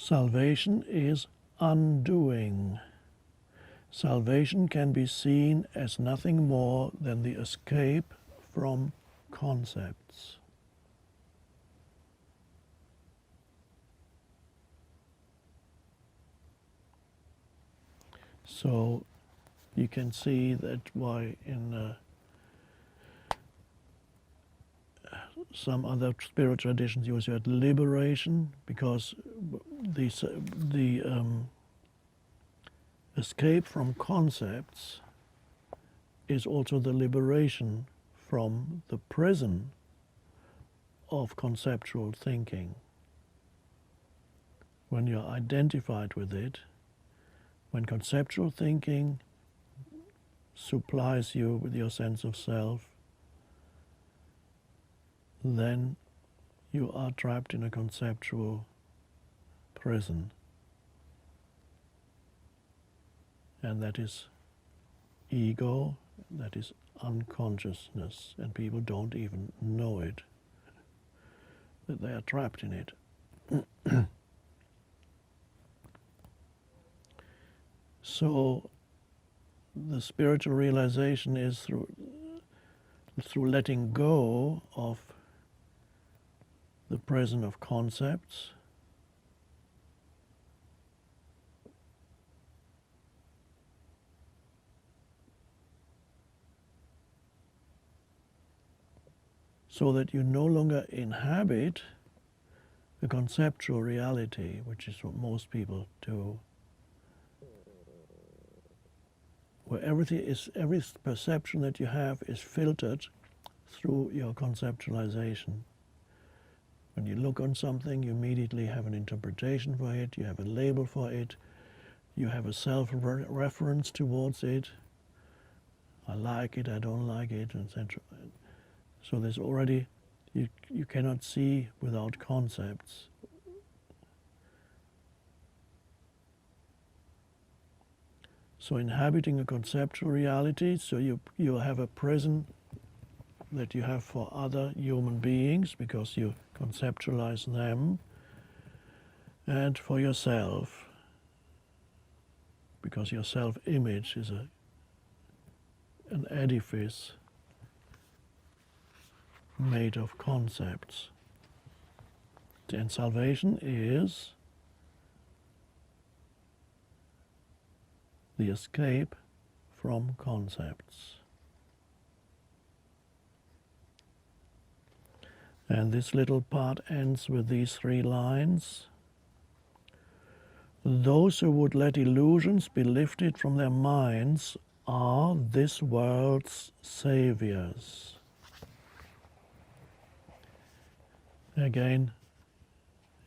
Salvation is undoing. Salvation can be seen as nothing more than the escape from concepts. So you can see that why in some other spiritual traditions use word liberation, because the escape from concepts is also the liberation from the prison of conceptual thinking. When you're identified with it, when conceptual thinking supplies you with your sense of self, then you are trapped in a conceptual prison. And that is ego, that is unconsciousness, and people don't even know it, that they are trapped in it. So the spiritual realization is through letting go of the prison of concepts, so that you no longer inhabit the conceptual reality, which is what most people do, where every perception that you have is filtered through your conceptualization. When you look on something, you immediately have an interpretation for it, you have a label for it, you have a self-reference towards it. I like it, I don't like it, etc. So there's already, you cannot see without concepts. So inhabiting a conceptual reality, so you have a prison that you have for other human beings because you conceptualize them, and for yourself because your self-image is an edifice made of concepts. And salvation is the escape from concepts. And this little part ends with these 3 lines. Those who would let illusions be lifted from their minds are this world's saviors. Again,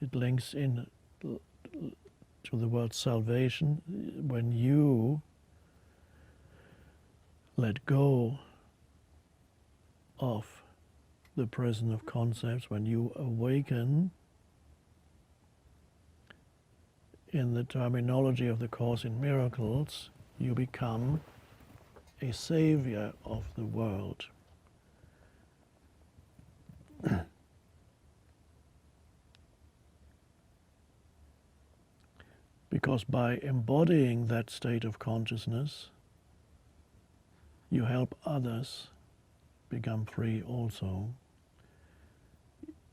it links in to the word salvation. When you let go of the prison of concepts, when you awaken, in the terminology of the Course in Miracles, you become a savior of the world. Because by embodying that state of consciousness, you help others become free also.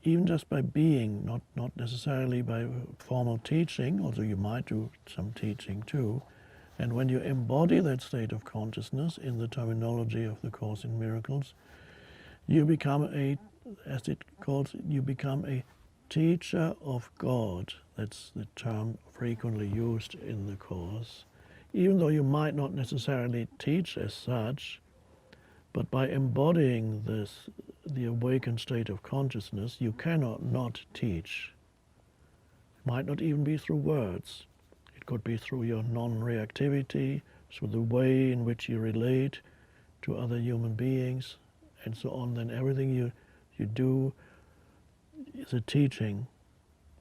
Even just by being, not necessarily by formal teaching, although you might do some teaching too. And when you embody that state of consciousness in the terminology of the Course in Miracles, you become as it calls it, you become a teacher of God. That's the term frequently used in the Course. Even though you might not necessarily teach as such, but by embodying the awakened state of consciousness, you cannot not teach. It might not even be through words. It could be through your non-reactivity, through the way in which you relate to other human beings, and so on. Then everything you do is a teaching,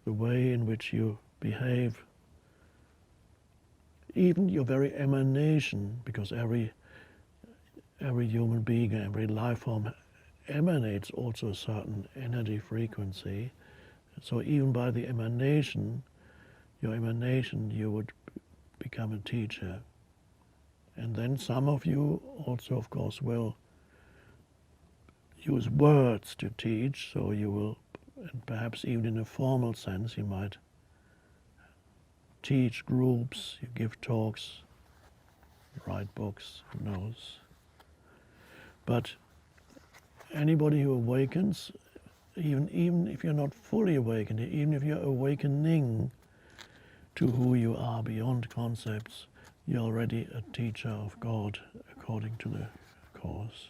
the way in which you behave, even your very emanation, because every human being, every life form emanates also a certain energy frequency. So even by the emanation, your emanation, you would become a teacher. And then some of you also, of course, will use words to teach, so you will, and perhaps even in a formal sense, you might teach groups, you give talks, you write books, who knows. But anybody who awakens, even if you're not fully awakened, even if you're awakening to who you are beyond concepts, you're already a teacher of God according to the Course.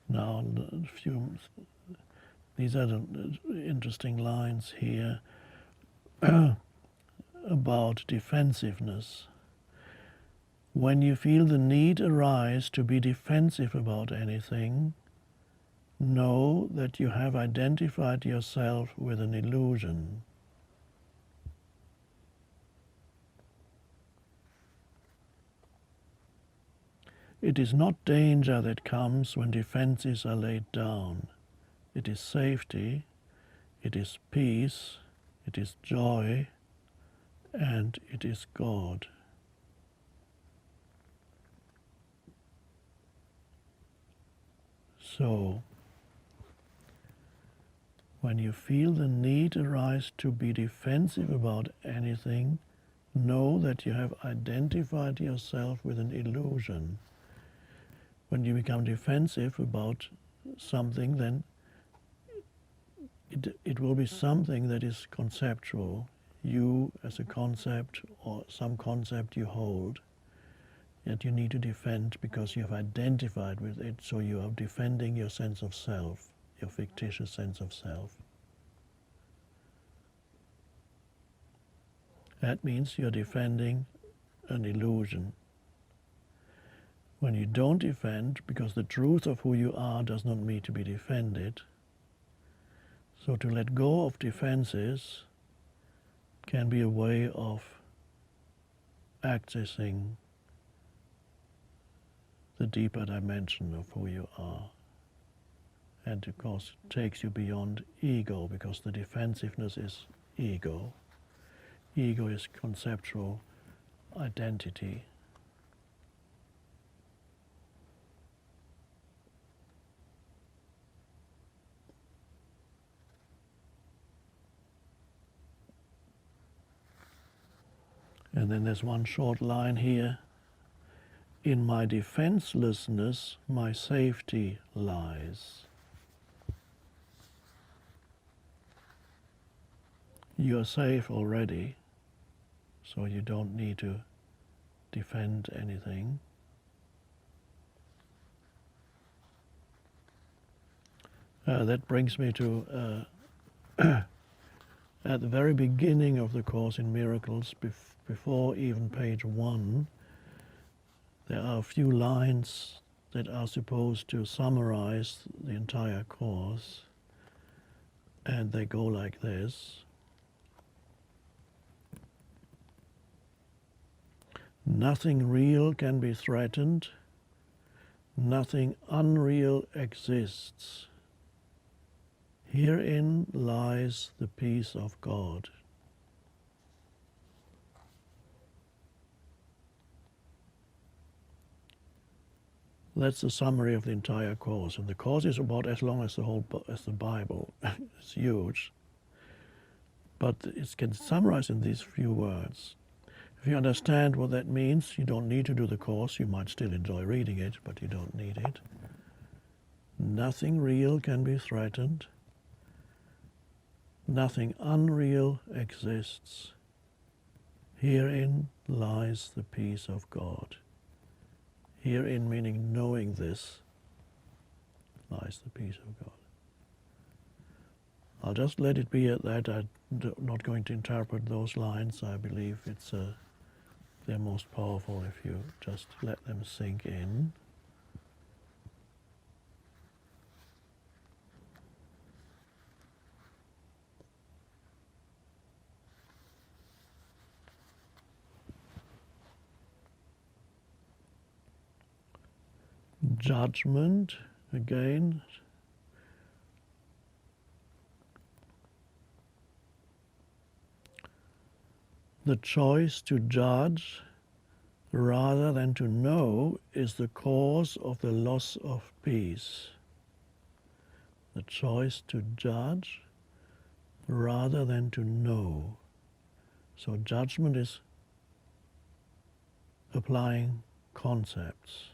Now, these are the interesting lines here about defensiveness. When you feel the need arise to be defensive about anything, know that you have identified yourself with an illusion. It is not danger that comes when defenses are laid down. It is safety, it is peace, it is joy, and it is God. So, when you feel the need arise to be defensive about anything, know that you have identified yourself with an illusion. When you become defensive about something, then it will be something that is conceptual. You as a concept or some concept you hold that you need to defend because you have identified with it, so you are defending your sense of self, your fictitious sense of self. That means you're defending an illusion. When you don't defend, because the truth of who you are does not need to be defended, so to let go of defenses can be a way of accessing the deeper dimension of who you are. And of course it takes you beyond ego, because the defensiveness is ego. Ego is conceptual identity. And then there's one short line here. In my defenselessness, my safety lies. You're safe already, so you don't need to defend anything. That brings me to at the very beginning of the Course in Miracles, before even page 1, there are a few lines that are supposed to summarize the entire Course, and they go like this. Nothing real can be threatened, nothing unreal exists. Herein lies the peace of God. That's the summary of the entire Course, and the Course is about as long as the Bible. It's huge, but it can summarize in these few words. If you understand what that means, you don't need to do the Course. You might still enjoy reading it, but you don't need it. Nothing real can be threatened. Nothing unreal exists. Herein lies the peace of God. Herein meaning knowing this lies the peace of God. I'll just let it be at that. I'm not going to interpret those lines. I believe it's they're most powerful if you just let them sink in. Judgment, again, the choice to judge rather than to know is the cause of the loss of peace. The choice to judge rather than to know. So judgment is applying concepts.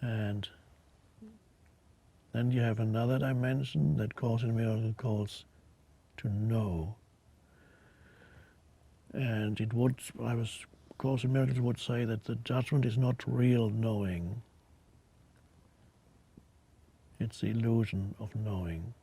And then you have another dimension that Course in Miracles calls to know. And Course in Miracles would say that the judgment is not real knowing. It's the illusion of knowing.